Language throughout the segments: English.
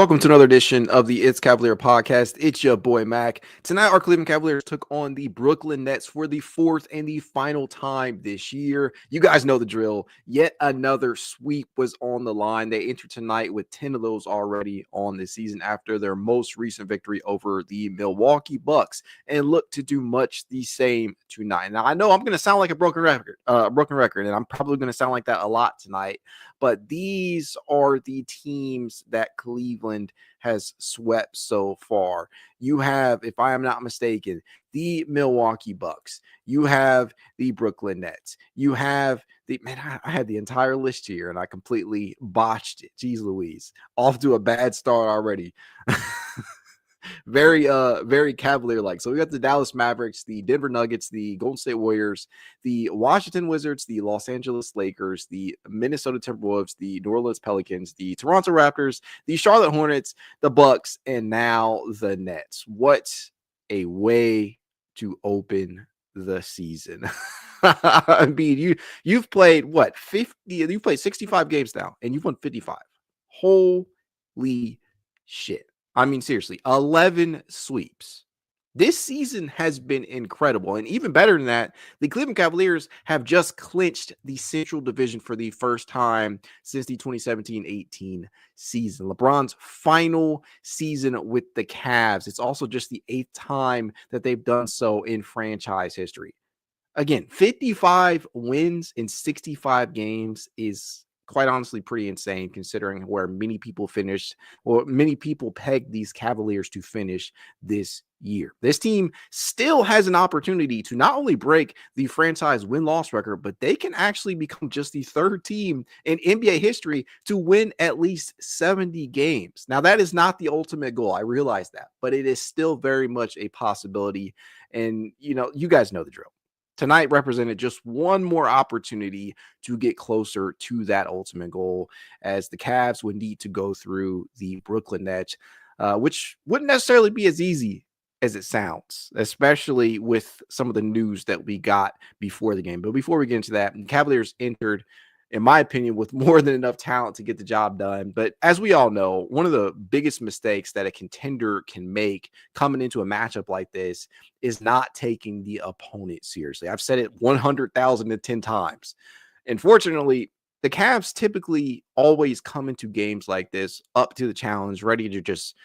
Welcome to another edition of the It's Cavalier podcast. It's your boy Mac. Tonight, our Cleveland Cavaliers took on the Brooklyn Nets for the fourth and the final time this year. You guys know the drill. Yet another sweep was on the line. They entered tonight with 10 of those already on the season after their most recent victory over the Milwaukee Bucks, and look to do much the same tonight. Now, I know I'm going to sound like a broken record, and I'm probably going to sound like that a lot tonight. But these are the teams that Cleveland has swept so far. You have, if I am not mistaken, the Milwaukee Bucks. You have the Brooklyn Nets. You have I had the entire list here and I completely botched it. Jeez Louise. Off to a bad start already. Very Cavalier-like. So we got the Dallas Mavericks, the Denver Nuggets, the Golden State Warriors, the Washington Wizards, the Los Angeles Lakers, the Minnesota Timberwolves, the New Orleans Pelicans, the Toronto Raptors, the Charlotte Hornets, the Bucks, and now the Nets. What a way to open the season. I mean, you've played what, 50? You've played 65 games now, and you've won 55. Holy shit. I mean, seriously, 11 sweeps. This season has been incredible. And even better than that, the Cleveland Cavaliers have just clinched the Central Division for the first time since the 2017-18 season. LeBron's final season with the Cavs. It's also just the 8th time that they've done so in franchise history. Again, 55 wins in 65 games is quite honestly pretty insane considering where many people finished, or many people pegged these Cavaliers to finish this year. This team still has an opportunity to not only break the franchise win-loss record, but they can actually become just the third team in NBA history to win at least 70 games. Now, that is not the ultimate goal. I realize that, but it is still very much a possibility. And, you guys know the drill. Tonight represented just one more opportunity to get closer to that ultimate goal, as the Cavs would need to go through the Brooklyn Nets, which wouldn't necessarily be as easy as it sounds, especially with some of the news that we got before the game. But before we get into that, the Cavaliers entered, in my opinion, with more than enough talent to get the job done. But as we all know, one of the biggest mistakes that a contender can make coming into a matchup like this is not taking the opponent seriously. I've said it 100,010 times. Unfortunately, the Cavs typically always come into games like this up to the challenge, ready to just,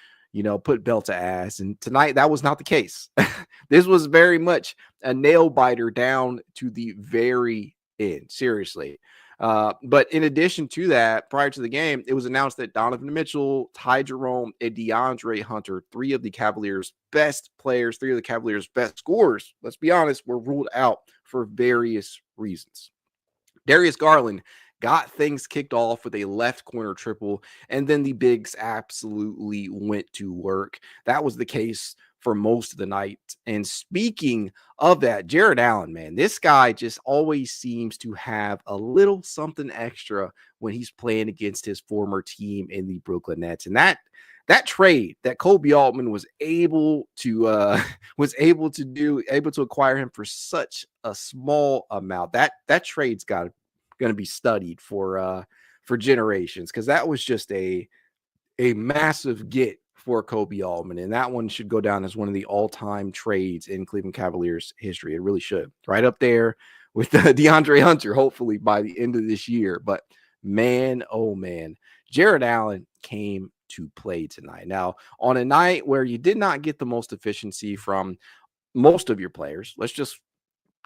put belt to ass. And tonight, that was not the case. This was very much a nail biter down to the very end. Seriously. But in addition to that, prior to the game, it was announced that Donovan Mitchell, Ty Jerome, and DeAndre Hunter, three of the Cavaliers' best players, three of the Cavaliers' best scorers, let's be honest, were ruled out for various reasons. Darius Garland got things kicked off with a left corner triple, and then the Bigs absolutely went to work. That was the case for most of the night. And speaking of that, Jarrett Allen, man, this guy just always seems to have a little something extra when he's playing against his former team in the Brooklyn Nets. And that trade that Kobe Altman was able to acquire him for such a small amount, that trade's going to be studied for generations, because that was just a massive get for Kobe Altman, and that one should go down as one of the all-time trades in Cleveland Cavaliers history. It really should. Right up there with DeAndre Hunter, hopefully by the end of this year. But man, oh man, Jarrett Allen came to play tonight. Now, on a night where you did not get the most efficiency from most of your players, let's just,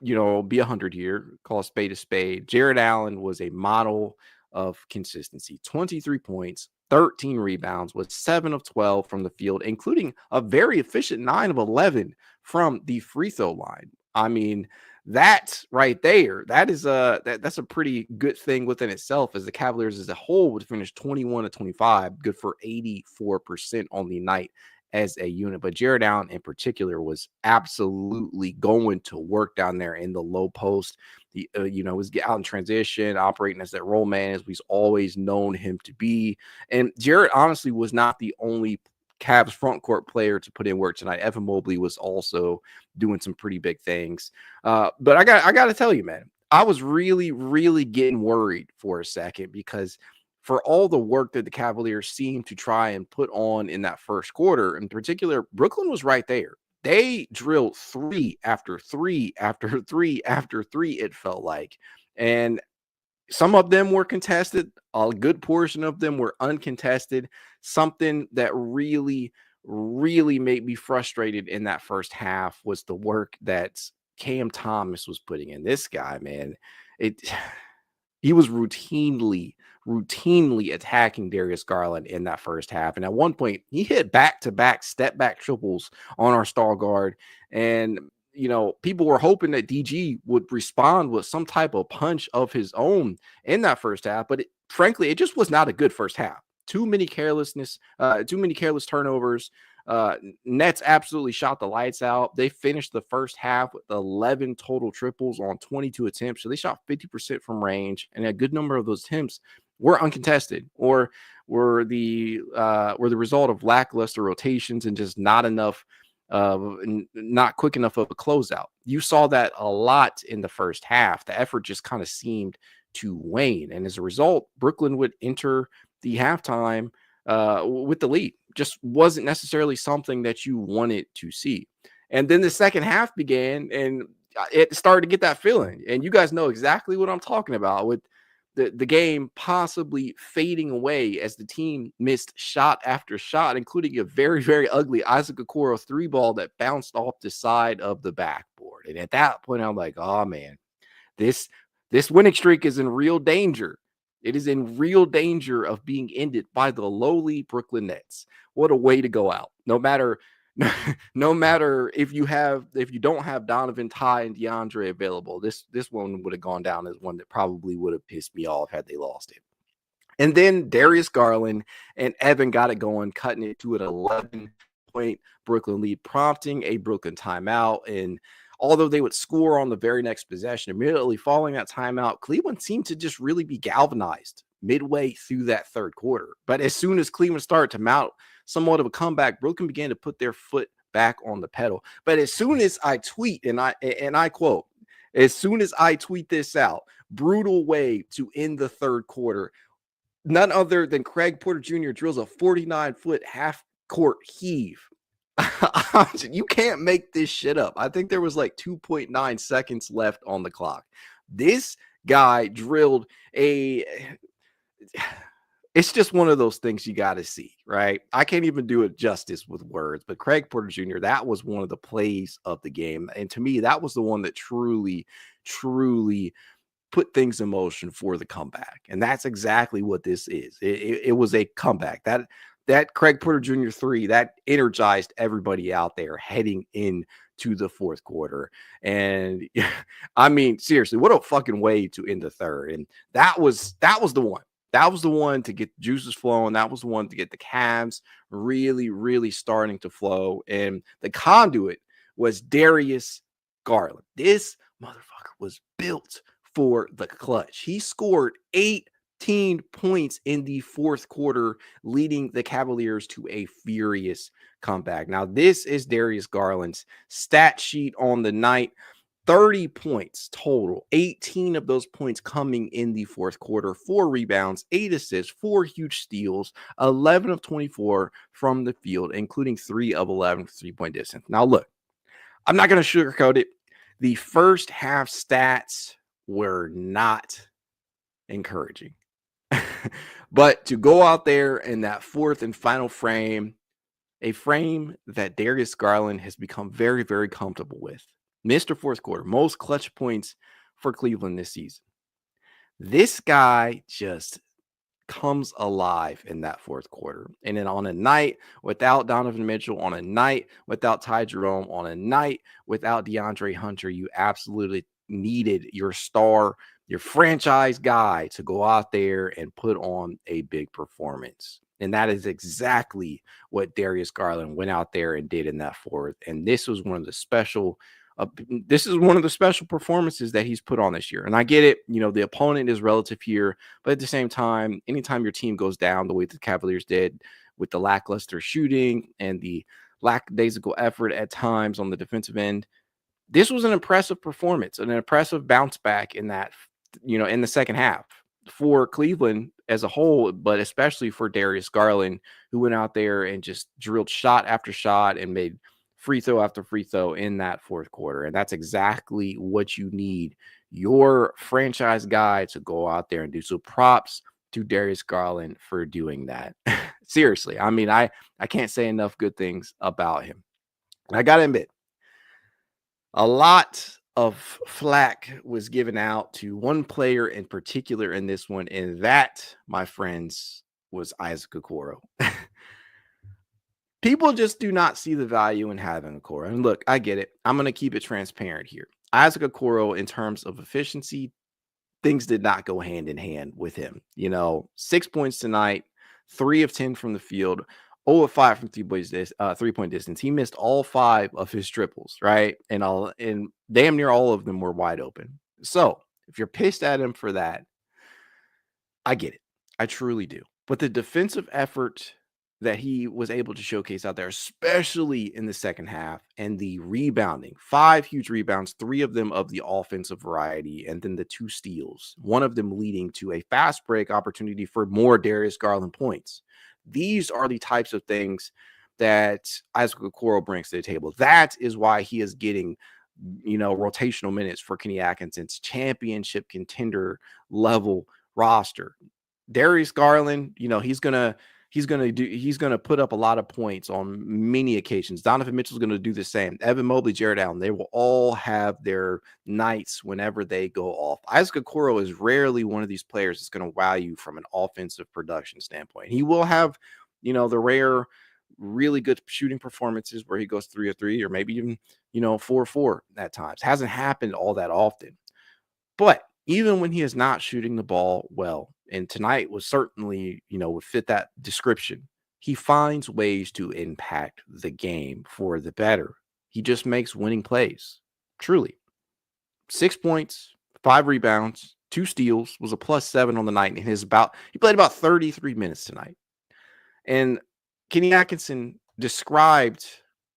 be 100 here, call a spade. Jarrett Allen was a model of consistency. 23 points, 13 rebounds, with 7 of 12 from the field, including a very efficient 9 of 11 from the free throw line. I mean, that right there, that's a pretty good thing within itself, as the Cavaliers as a whole would finish 21 of 25, good for 84% on the night as a unit. But Jarrett Allen in particular was absolutely going to work down there in the low post. Was out in transition, operating as that role man, as we've always known him to be. And Jarrett honestly was not the only Cavs front court player to put in work tonight. Evan Mobley was also doing some pretty big things. But I got to tell you, man, I was really, really getting worried for a second, because for all the work that the Cavaliers seemed to try and put on in that first quarter, in particular, Brooklyn was right there. They drilled three after three after three after three, it felt like. And some of them were contested. A good portion of them were uncontested. Something that really, really made me frustrated in that first half was the work that Cam Thomas was putting in. This guy, man, he was routinely attacking Darius Garland in that first half. And at one point, he hit back-to-back step-back triples on our star guard. And, people were hoping that DG would respond with some type of punch of his own in that first half. But frankly, it just was not a good first half. Too many careless turnovers. Nets absolutely shot the lights out. They finished the first half with 11 total triples on 22 attempts. So they shot 50% from range, and a good number of those attempts were uncontested or were the result of lackluster rotations and just not quick enough of a closeout. You saw that a lot in the first half. The effort just kind of seemed to wane, and as a result, Brooklyn would enter the halftime with the lead. Just wasn't necessarily something that you wanted to see. And then the second half began, and it started to get that feeling. And you guys know exactly what I'm talking about, with the game possibly fading away as the team missed shot after shot, including a very, very ugly Isaac Okoro 3-ball that bounced off the side of the backboard. And at that point, I'm like, oh man, this winning streak is in real danger. It is in real danger of being ended by the lowly Brooklyn Nets. What a way to go out. No matter if you don't have Donovan, Ty, and DeAndre available, this one would have gone down as one that probably would have pissed me off had they lost it. And then Darius Garland and Evan got it going, cutting it to an 11-point Brooklyn lead, prompting a Brooklyn timeout. And although they would score on the very next possession, immediately following that timeout, Cleveland seemed to just really be galvanized midway through that third quarter. But as soon as Cleveland started to mount somewhat of a comeback, Brooklyn began to put their foot back on the pedal. But as soon as I tweet, and I quote, as soon as I tweet this out, brutal way to end the third quarter, none other than Craig Porter Jr. drills a 49-foot half-court heave. You can't make this shit up. I think there was like 2.9 seconds left on the clock. This guy drilled it's just one of those things you got to see, right? I can't even do it justice with words, but Craig Porter Jr., that was one of the plays of the game. And to me, that was the one that truly, truly put things in motion for the comeback. And that's exactly what this is. It was a comeback. That Craig Porter Jr. 3, that energized everybody out there heading into the fourth quarter. And I mean, seriously, what a fucking way to end the third. And that was the one. That was the one to get the juices flowing. That was the one to get the Cavs really, really starting to flow. And the conduit was Darius Garland. This motherfucker was built for the clutch. He scored 18 points in the fourth quarter, leading the Cavaliers to a furious comeback. Now, this is Darius Garland's stat sheet on the night. 30 points total, 18 of those points coming in the fourth quarter, 4 rebounds, 8 assists, 4 huge steals, 11 of 24 from the field, including 3 of 11 3-point distance. Now, look, I'm not going to sugarcoat it. The first half stats were not encouraging. But to go out there in that fourth and final frame, a frame that Darius Garland has become very, very comfortable with. Mr. Fourth Quarter, most clutch points for Cleveland this season. This guy just comes alive in that fourth quarter. And then on a night without Donovan Mitchell, on a night without Ty Jerome, on a night without DeAndre Hunter, you absolutely needed your star, your franchise guy to go out there and put on a big performance. And that is exactly what Darius Garland went out there and did in that fourth. And this was one of the special performances that he's put on this year. And I get it, the opponent is relative here, but at the same time, anytime your team goes down the way the Cavaliers did with the lackluster shooting and the lackadaisical effort at times on the defensive end, this was an impressive performance, an impressive bounce back in that, in the second half for Cleveland. as a whole, but especially for Darius Garland, who went out there and just drilled shot after shot and made free throw after free throw in that fourth quarter. And that's exactly what you need your franchise guy to go out there and do. So props to Darius Garland for doing that. Seriously. I mean, I can't say enough good things about him. I got to admit, a lot of flack was given out to one player in particular in this one, and that, my friends, was Isaac Okoro. People just do not see the value in having Okoro. And look, I get it. I'm going to keep it transparent here. Isaac Okoro, in terms of efficiency, things did not go hand in hand with him. 6 points tonight, 3 of 10 from the field, 0 of 5 from three-point distance. He missed all 5 of his triples, right? And damn near all of them were wide open. So if you're pissed at him for that, I get it. I truly do. But the defensive effort that he was able to showcase out there, especially in the second half, and the rebounding, 5 huge rebounds, 3 of them of the offensive variety, and then the 2 steals, one of them leading to a fast break opportunity for more Darius Garland points. These are the types of things that Isaac Okoro brings to the table. That is why he is getting, rotational minutes for Kenny Atkinson's championship contender level roster. Darius Garland, he's gonna put up a lot of points on many occasions. Donovan Mitchell's going to do the same. Evan Mobley, Jarrett Allen, they will all have their nights whenever they go off. Isaac Okoro is rarely one of these players that's going to wow you from an offensive production standpoint. He will have, the rare, really good shooting performances where he goes 3 of 3 or maybe even, 4 of 4 at times. Hasn't happened all that often. But even when he is not shooting the ball well, and tonight was certainly, would fit that description, he finds ways to impact the game for the better. He just makes winning plays. Truly. 6 points, 5 rebounds, 2 steals, was a +7 on the night, and he played about 33 minutes tonight. And Kenny Atkinson described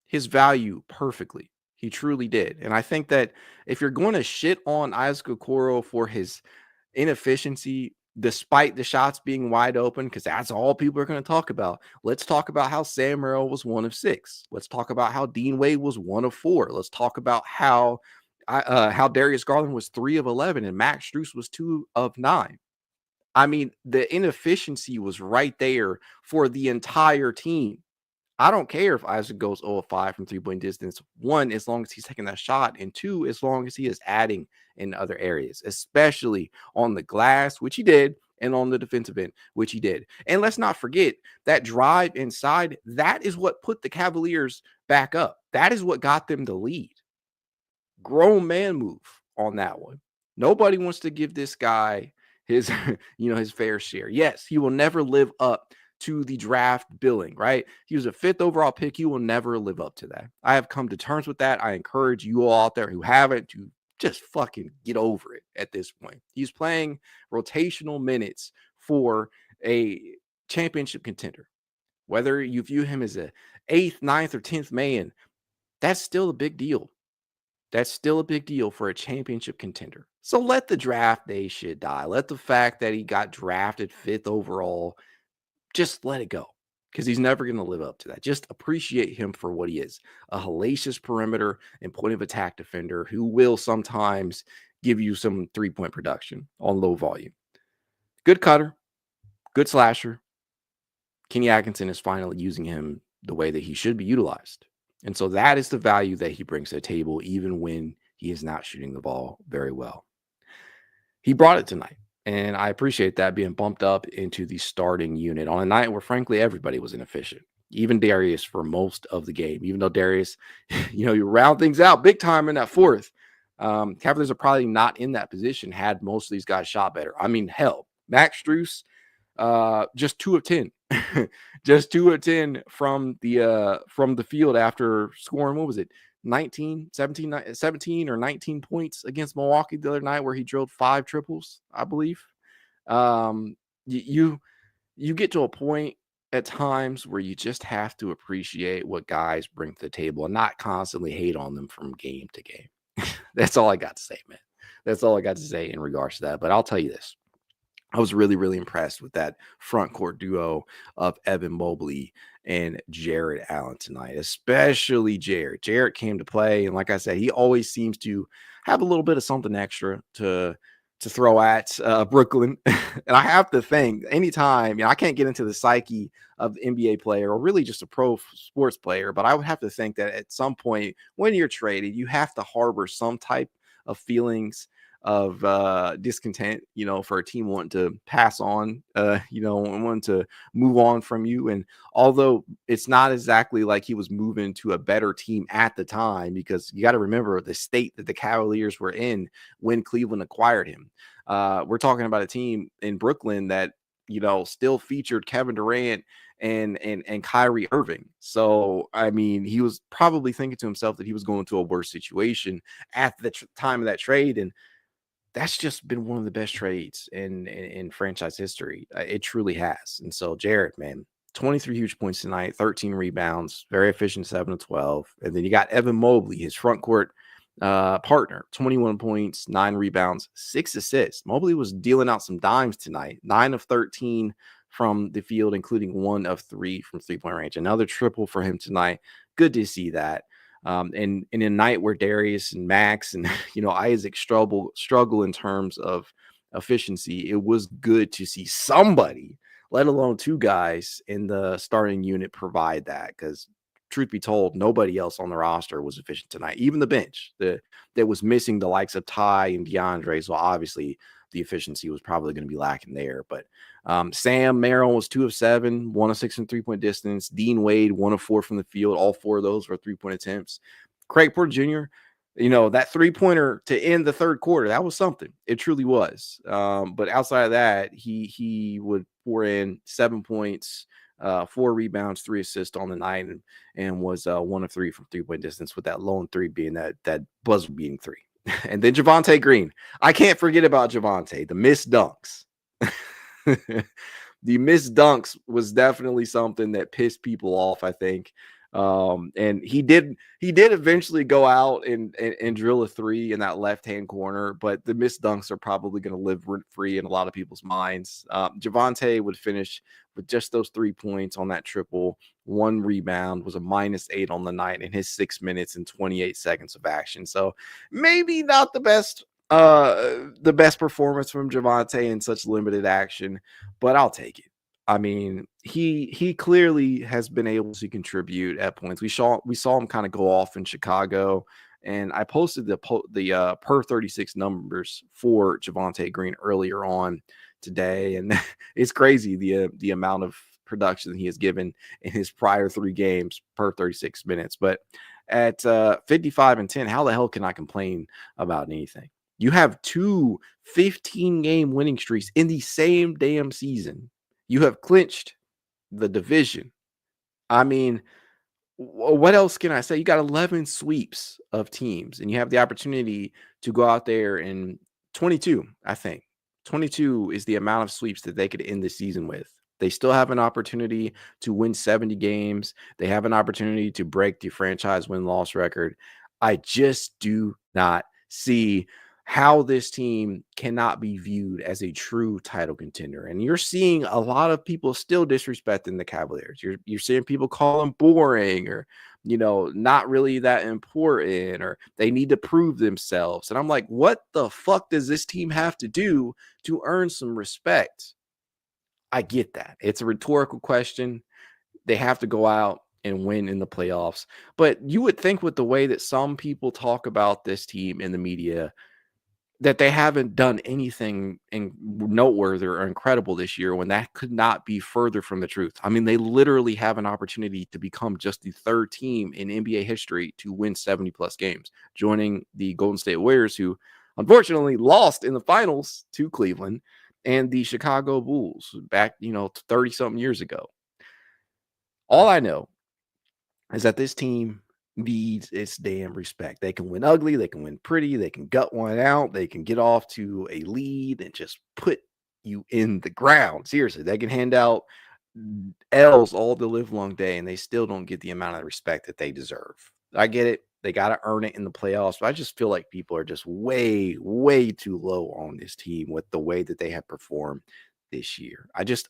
his value perfectly. He truly did. And I think that if you're going to shit on Isaac Okoro for his inefficiency, despite the shots being wide open, because that's all people are going to talk about, let's talk about how Sam Merrill was 1 of 6. Let's talk about how Dean Wade was 1 of 4. Let's talk about how Darius Garland was 3 of 11 and Max Strus was 2 of 9. I mean, the inefficiency was right there for the entire team. I don't care if Isaac goes 0 of 5 from three-point distance. 1, as long as he's taking that shot, and 2, as long as he is adding in other areas, especially on the glass, which he did, and on the defensive end, which he did. And let's not forget that drive inside. That is what put the Cavaliers back up. That is what got them the lead. Grown man move on that one. Nobody wants to give this guy his, his fair share. Yes, he will never live up to the draft billing, right? He was a 5th overall pick. He will never live up to that. I have come to terms with that. I encourage you all out there who haven't to just fucking get over it at this point. He's playing rotational minutes for a championship contender. Whether you view him as a 8th, 9th, or 10th man, that's still a big deal. That's still a big deal for a championship contender. So let the draft day shit die. Let the fact that he got drafted 5th overall, just let it go, because he's never going to live up to that. Just appreciate him for what he is, a hellacious perimeter and point of attack defender who will sometimes give you some 3-point production on low volume. Good cutter, good slasher. Kenny Atkinson is finally using him the way that he should be utilized. And so that is the value that he brings to the table, even when he is not shooting the ball very well. He brought it tonight. And I appreciate that, being bumped up into the starting unit on a night where, frankly, everybody was inefficient. Even Darius for most of the game. Even though Darius, you round things out big time in that fourth. Cavaliers are probably not in that position had most of these guys shot better. I mean, hell, Max Strus, just 2 of 10. Just 2 of 10 from the field after scoring, what was it? 17 or 19 points against Milwaukee the other night, where he drilled 5 triples, I believe. You get to a point at times where you just have to appreciate what guys bring to the table and not constantly hate on them from game to game. That's all I got to say, man. That's all I got to say in regards to that. But I'll tell you this. I was really, really impressed with that front court duo of Evan Mobley and Jarrett Allen tonight, especially Jarrett. Jarrett came to play, and like I said, he always seems to have a little bit of something extra to throw at Brooklyn. And I have to think anytime, I can't get into the psyche of the NBA player or really just a pro sports player, but I would have to think that at some point when you're traded, you have to harbor some type of feelings of discontent, for a team wanting to pass on, and wanting to move on from you. And although it's not exactly like he was moving to a better team at the time, because you got to remember the state that the Cavaliers were in when Cleveland acquired him. We're talking about a team in Brooklyn that, still featured Kevin Durant and Kyrie Irving. So, I mean, he was probably thinking to himself that he was going to a worse situation at the time of that trade. And that's just been one of the best trades in franchise history. It truly has. And so Jarrett, man, 23 huge points tonight, 13 rebounds, very efficient, 7 of 12. And then you got Evan Mobley, his front court partner, 21 points, 9 rebounds, 6 assists. Mobley was dealing out some dimes tonight, 9 of 13 from the field, including 1 of 3 from three-point range. Another triple for him tonight. Good to see that. And in a night where Darius and Max and Isaac struggle in terms of efficiency, it was good to see somebody, let alone 2 guys in the starting unit, provide that. Because truth be told, nobody else on the roster was efficient tonight. Even the bench that was missing the likes of Ty and DeAndre. So obviously the efficiency was probably going to be lacking there. But Sam Merrill was 2 of 7, 1 of 6 from three-point distance. Dean Wade, 1 of 4 from the field. All 4 of those were three-point attempts. Craig Porter Jr., that three-pointer to end the third quarter, that was something. It truly was. But outside of that, he would pour in 7 points, 4 rebounds, 3 assists on the night, and was 1 of 3 from three-point distance, with that lone 3 being that buzzer-beating 3. And then Javonte Green. I can't forget about Javonte, the missed dunks. The missed dunks was definitely something that pissed people off, I think. And he did eventually go out and drill a 3 in that left-hand corner, but the missed dunks are probably going to live rent-free in a lot of people's minds. Javonte would finish with just those 3 points on that triple, 1 rebound, was a -8 on the night in his 6 minutes and 28 seconds of action. So maybe not the best performance from Javonte in such limited action, but I'll take it. I mean, he clearly has been able to contribute at points. We saw him kind of go off in Chicago, and I posted the per 36 numbers for Javonte Green earlier on today, and it's crazy the amount of production he has given in his prior 3 games per 36 minutes. But at 55 and 10, how the hell can I complain about anything? You have 2 15-game winning streaks in the same damn season. You have clinched the division. I mean, what else can I say? You got 11 sweeps of teams, and you have the opportunity to go out there and 22, I think. 22 is the amount of sweeps that they could end the season with. They still have an opportunity to win 70 games. They have an opportunity to break the franchise win-loss record. I just do not see how this team cannot be viewed as a true title contender. And you're seeing a lot of people still disrespecting the Cavaliers. You're seeing people call them boring, or, not really that important, or they need to prove themselves. And I'm like, what the fuck does this team have to do to earn some respect? I get that. It's a rhetorical question. They have to go out and win in the playoffs. But you would think, with the way that some people talk about this team in the media, that they haven't done anything noteworthy or incredible this year, when that could not be further from the truth. I mean, they literally have an opportunity to become just the 3rd team in NBA history to win 70-plus games, joining the Golden State Warriors, who unfortunately lost in the finals to Cleveland, and the Chicago Bulls back, 30-something years ago. All I know is that this team needs its damn respect. They can win ugly, they can win pretty, they can gut one out, they can get off to a lead and just put you in the ground. Seriously, they can hand out L's all the live long day, and they still don't get the amount of respect that they deserve. I get it. They got to earn it in the playoffs. But I just feel like people are just way, way too low on this team with the way that they have performed this year. I just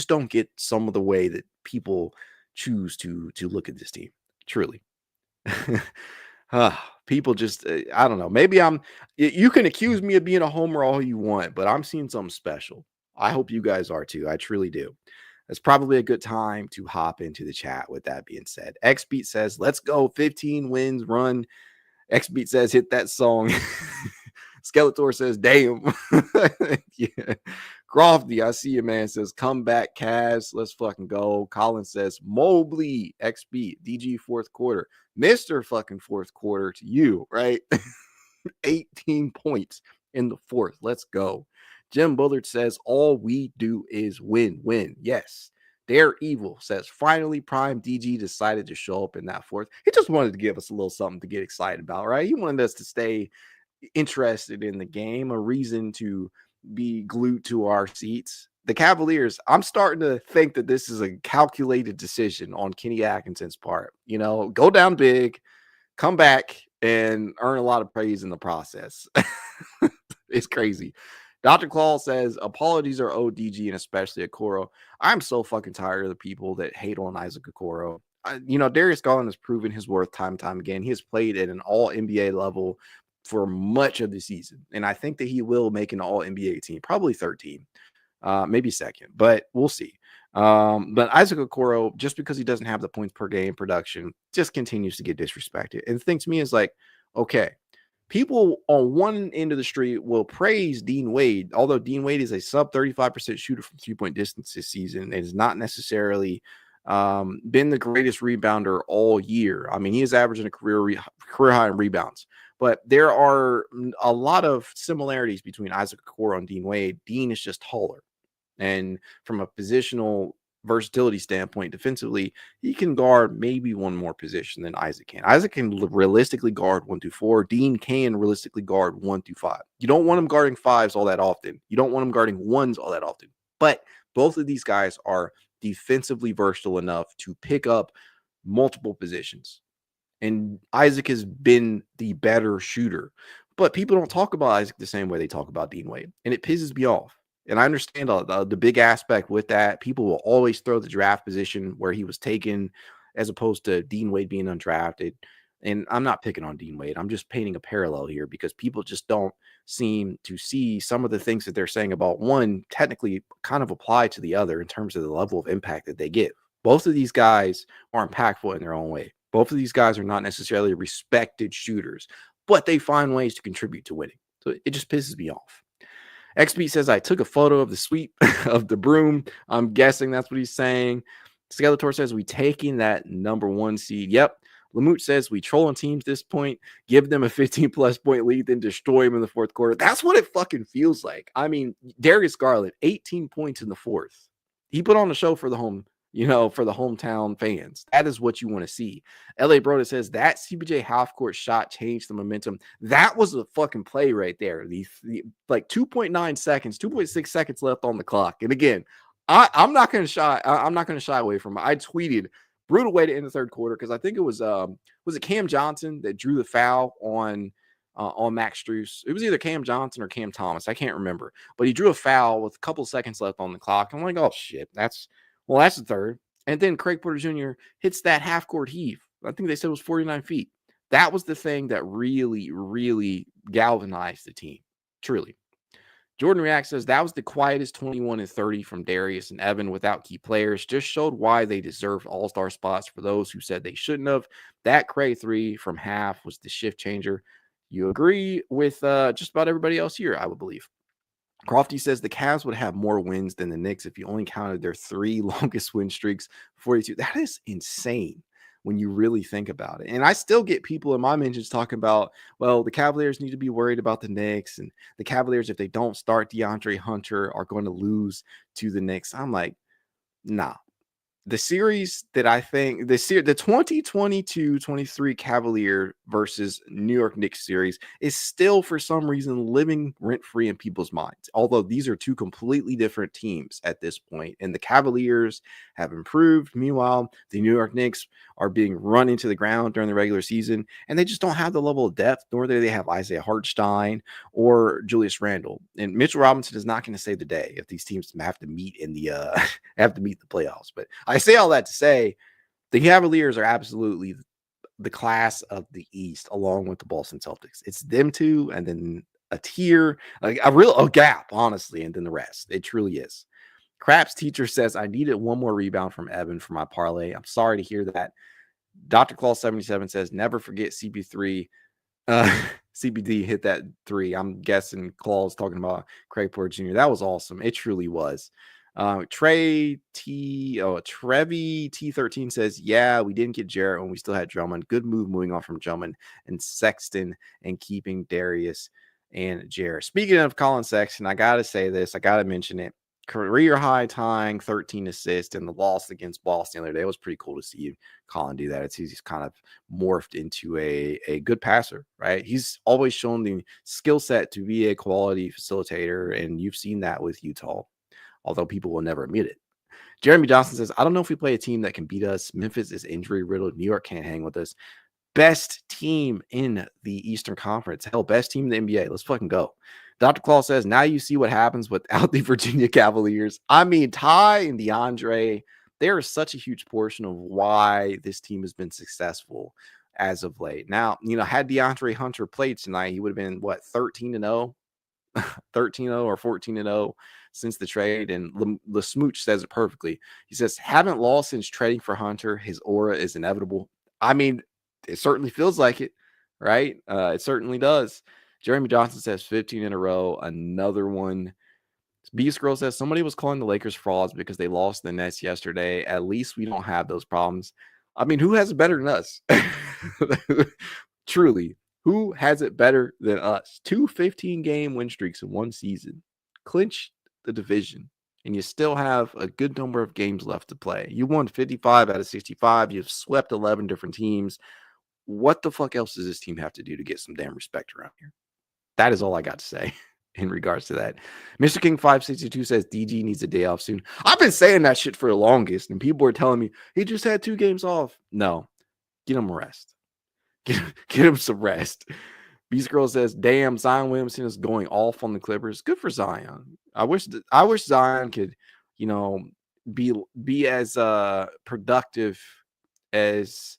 don't get some of the way that people choose to look at this team. Truly. People just, I don't know. Maybe you can accuse me of being a homer all you want, but I'm seeing something special. I hope you guys are too. I truly do. It's probably a good time to hop into the chat with that being said. XBeat says, let's go 15 wins run. XBeat says, hit that song. Skeletor says, damn. Yeah. Crofty, I see you, man, says, come back, Cavs. Let's fucking go. Colin says, Mobley, XB, DG fourth quarter. Mr. fucking fourth quarter to you, right? 18 points in the fourth. Let's go. Jim Bullard says, all we do is win. Yes. Dare Evil says, finally, Prime DG decided to show up in that fourth. He just wanted to give us a little something to get excited about, right? He wanted us to stay interested in the game, a reason to be glued to our seats. The Cavaliers, I'm starting to think that this is a calculated decision on Kenny Atkinson's part. You know, go down big, come back, and earn a lot of praise in the process. It's crazy. Dr. Claw says, apologies are ODG and especially Okoro. I'm so fucking tired of the people that hate on Isaac Okoro. Darius Garland has proven his worth time and time again. He has played at an all NBA level for much of the season. And I think that he will make an all NBA team, probably third team, maybe second, but we'll see. But Isaac Okoro, just because he doesn't have the points per game production, just continues to get disrespected. And the thing to me is like, okay, people on one end of the street will praise Dean Wade, although Dean Wade is a sub 35% shooter from 3-point distance this season. It has not necessarily been the greatest rebounder all year. I mean, he is averaging a career high in rebounds, but there are a lot of similarities between Isaac Okoro and Dean Wade. Dean is just taller, and from a positional versatility standpoint, defensively, he can guard maybe one more position than Isaac can. Isaac can realistically guard 1 through 4. Dean can realistically guard 1 through 5. You don't want him guarding 5s all that often. You don't want him guarding 1s all that often. But both of these guys are defensively versatile enough to pick up multiple positions. And Isaac has been the better shooter. But people don't talk about Isaac the same way they talk about Dean Wade. And it pisses me off. And I understand the big aspect with that. People will always throw the draft position where he was taken as opposed to Dean Wade being undrafted. And I'm not picking on Dean Wade. I'm just painting a parallel here because people just don't seem to see some of the things that they're saying about one technically kind of apply to the other in terms of the level of impact that they give. Both of these guys are impactful in their own way. Both of these guys are not necessarily respected shooters, but they find ways to contribute to winning. So it just pisses me off. XB says, I took a photo of the sweep of the broom. I'm guessing that's what he's saying. Skeletor says, we taking that number 1 seed. Yep. Lamooch says, we trolling teams this point, give them a 15-plus point lead, then destroy them in the fourth quarter. That's what it fucking feels like. I mean, Darius Garland, 18 points in the fourth. He put on a show for the hometown fans. That is what you want to see. LA Broda says that CBJ half-court shot changed the momentum. That was a fucking play right there. The like 2.9 seconds, 2.6 seconds left on the clock. And again, I'm not going to shy away from it. I tweeted brutal way to end the third quarter because I think it was it Cam Johnson that drew the foul on Max Strus. It was either Cam Johnson or Cam Thomas. I can't remember. But he drew a foul with a couple seconds left on the clock. I'm like, oh shit, that's the third. And then Craig Porter Jr. hits that half-court heave. I think they said it was 49 feet. That was the thing that really, really galvanized the team. Truly. Jordan React says that was the quietest 21 and 30 from Darius and Evan without key players. Just showed why they deserved all-star spots for those who said they shouldn't have. That Craig 3 from half was the shift changer. You agree with just about everybody else here, I would believe. Crofty says the Cavs would have more wins than the Knicks if you only counted their 3 longest win streaks, 42. That is insane when you really think about it. And I still get people in my mentions talking about, well, the Cavaliers need to be worried about the Knicks, and the Cavaliers, if they don't start DeAndre Hunter, are going to lose to the Knicks. I'm like, nah. the series that I think the 2022-23 Cavalier versus New York Knicks series is still for some reason living rent-free in people's minds. Although these are two completely different teams at this point, and the Cavaliers have improved. Meanwhile, the New York Knicks are being run into the ground during the regular season, and they just don't have the level of depth, nor do they have Isaiah Hartenstein or Julius Randle. And Mitchell Robinson is not going to save the day if these teams have to meet in the have to meet the playoffs. But I say all that to say the Cavaliers are absolutely the class of the East, along with the Boston Celtics. It's them two, and then a tier, like a gap, honestly, and then the rest. It truly is. Craps teacher says, I needed one more rebound from Evan for my parlay. I'm sorry to hear that. Dr. Claus 77 says, never forget CP3. CBD hit that 3. I'm guessing Claus talking about Craig Porter Jr. That was awesome. It truly was. Trevi T13 says, yeah, we didn't get Jarrett when we still had Drummond. Good move moving on from Drummond and Sexton and keeping Darius and Jarrett. Speaking of Colin Sexton, I got to say this. I got to mention it. Career high tying 13 assists in the loss against Boston the other day. It was pretty cool to see Colin do that. He's kind of morphed into a good passer, right? He's always shown the skill set to be a quality facilitator, and you've seen that with Utah, although people will never admit it. Jeremy Johnson says, I don't know if we play a team that can beat us. Memphis is injury riddled. New York can't hang with us. Best team in the Eastern Conference. Hell, best team in the NBA. Let's fucking go. Dr. Claus says, now you see what happens without the Virginia Cavaliers. I mean, Ty and DeAndre, there is such a huge portion of why this team has been successful as of late. Now, had DeAndre Hunter played tonight, he would have been, 13-0? 13-0 or 14-0 since the trade. And the Smooch says it perfectly. He says, haven't lost since trading for Hunter. His aura is inevitable. I mean, it certainly feels like it, right? It certainly does. Jeremy Johnson says 15 in a row. Another one. Beast Girl says somebody was calling the Lakers frauds because they lost the Nets yesterday. At least we don't have those problems. I mean, who has it better than us? Truly, who has it better than us? 2 15-game win streaks in one season. Clinch the division. And you still have a good number of games left to play. You won 55 out of 65. You've swept 11 different teams. What the fuck else does this team have to do to get some damn respect around here? That is all I got to say in regards to that. Mr. King 562 says DG needs a day off soon. I've been saying that shit for the longest, and people are telling me he just had 2 games off. No, get him a rest. Get him some rest. Beast Girl says, damn, Zion Williamson is going off on the Clippers. Good for Zion. I wish Zion could, be as productive as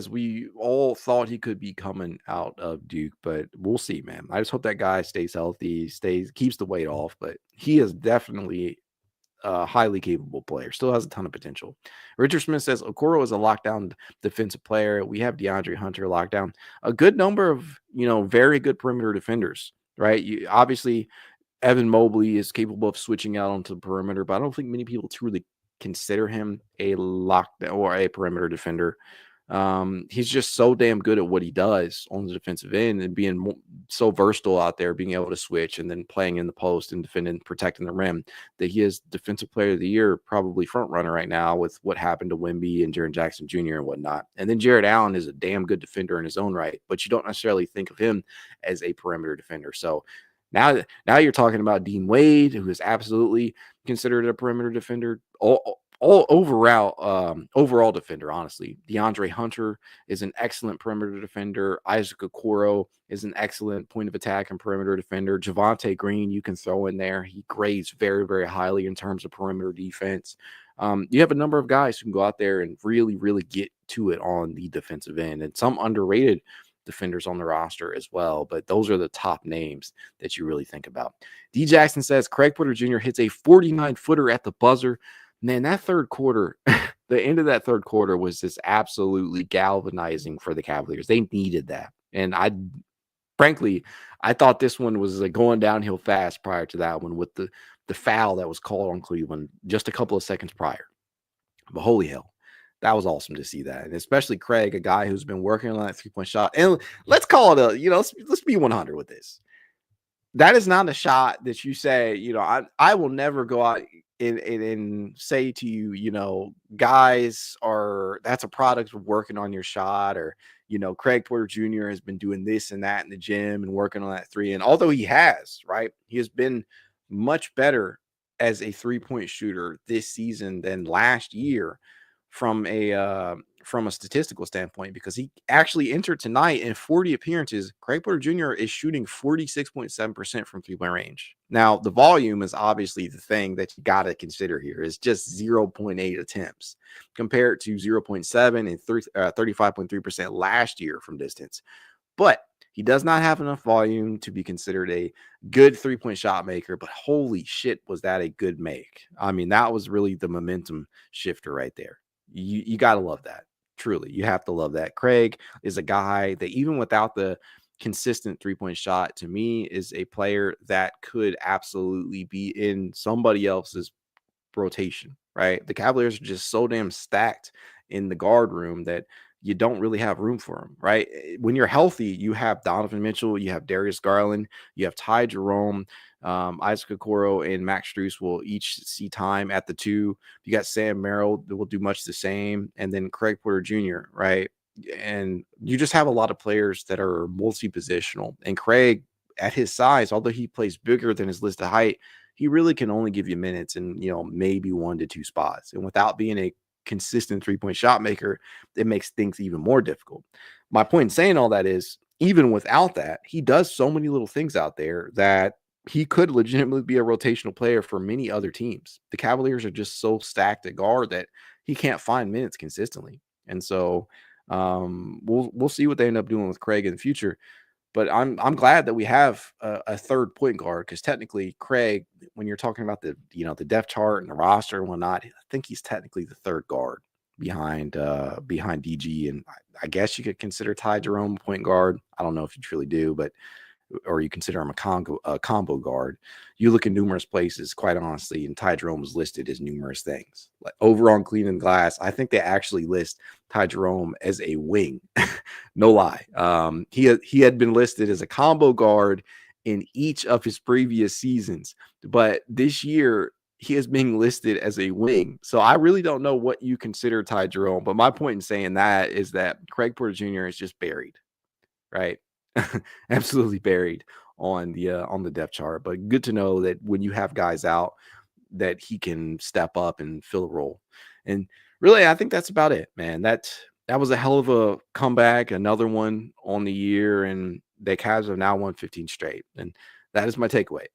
we all thought he could be coming out of Duke, but we'll see, man. I just hope that guy stays healthy, keeps the weight off, but he is definitely a highly capable player, still has a ton of potential. Richard Smith says Okoro is a lockdown defensive player. We have DeAndre Hunter lockdown. A good number of, very good perimeter defenders, right? Obviously, Evan Mobley is capable of switching out onto the perimeter, but I don't think many people truly consider him a lockdown or a perimeter defender. He's just so damn good at what he does on the defensive end and being so versatile out there, being able to switch and then playing in the post and defending, protecting the rim, that he is Defensive Player of the Year, probably front runner right now with what happened to Wemby and Jaren Jackson Jr. and whatnot. And then Jarrett Allen is a damn good defender in his own right, but you don't necessarily think of him as a perimeter defender. So now you're talking about Dean Wade, who is absolutely considered a perimeter defender. All overall defender, honestly. DeAndre Hunter is an excellent perimeter defender. Isaac Okoro is an excellent point of attack and perimeter defender. Javonte Green, you can throw in there. He grades very, very highly in terms of perimeter defense. You have a number of guys who can go out there and really, really get to it on the defensive end, and some underrated defenders on the roster as well. But those are the top names that you really think about. D. Jackson says Craig Porter Jr. hits a 49-footer at the buzzer. Man, that third quarter, the end of that third quarter was just absolutely galvanizing for the Cavaliers. They needed that. And frankly, I thought this one was going downhill fast prior to that one with the foul that was called on Cleveland just a couple of seconds prior. But holy hell, that was awesome to see that. And especially Craig, a guy who's been working on that 3-point shot. And let's call it let's be 100 with this. That is not a shot that you say, I will never go out. and say to you, guys that's a product of working on your shot, or Craig Porter Jr. has been doing this and that in the gym and working on that three. And although he has been much better as a 3-point shooter this season than last year from a statistical standpoint, because he actually entered tonight in 40 appearances. Craig Porter Jr. is shooting 46.7% from 3-point range. Now, the volume is obviously the thing that you got to consider here. Is just 0.8 attempts compared to 0.7 and 35.3% last year from distance. But he does not have enough volume to be considered a good 3-point shot maker, but holy shit, was that a good make. I mean, that was really the momentum shifter right there. You got to love that. Truly, you have to love that. Craig is a guy that, even without the consistent 3-point shot, to me is a player that could absolutely be in somebody else's rotation, right? The Cavaliers are just so damn stacked in the guard room that you don't really have room for them, right? When you're healthy, you have Donovan Mitchell, you have Darius Garland, you have Ty Jerome, Isaac Okoro, and Max Strus will each see time at the 2. You got Sam Merrill that will do much the same, and then Craig Porter Jr., right? And you just have a lot of players that are multi-positional. And Craig, at his size, although he plays bigger than his listed height, he really can only give you minutes in, maybe 1 to 2 spots. And without being a consistent 3-point shot maker, it makes things even more difficult. My point in saying all that is, even without that, he does so many little things out there that he could legitimately be a rotational player for many other teams. The Cavaliers are just so stacked at guard that he can't find minutes consistently. And so we'll see what they end up doing with Craig in the future. But I'm glad that we have a third point guard, because technically Craig, when you're talking about the depth chart and the roster and whatnot, I think he's technically the third guard behind DG, and I guess you could consider Ty Jerome point guard. I don't know if you truly do, or you consider him a combo guard. You look in numerous places, quite honestly, and Ty Jerome was listed as numerous things. Like over on Cleveland Glass, I think they actually list Ty Jerome as a wing. No lie. He had been listed as a combo guard in each of his previous seasons, but this year he is being listed as a wing. So I really don't know what you consider Ty Jerome, but my point in saying that is that Craig Porter Jr. is just buried, right? Absolutely buried on the depth chart. But good to know that when you have guys out, that he can step up and fill a role. And really, I think that's about it, man. That was a hell of a comeback, another one on the year, and the Cavs have now won 15 straight. And that is my takeaway.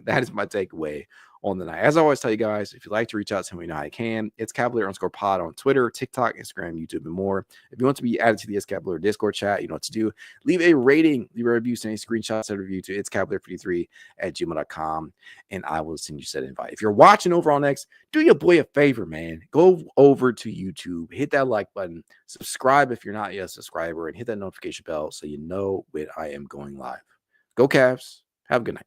That is my takeaway on the night. As I always tell you guys, if you'd like to reach out to me, now I can. It's Cavalier_pod on Twitter, TikTok, Instagram, YouTube, and more. If you want to be added to the It's Cavalier Discord chat, you know what to do. Leave a rating, leave a review, send any screenshots of review to itscavalier53@gmail.com, and I will send you said invite. If you're watching over on X, do your boy a favor, man. Go over to YouTube, hit that like button, subscribe if you're not yet a subscriber, and hit that notification bell so you know when I am going live. Go Cavs. Have a good night.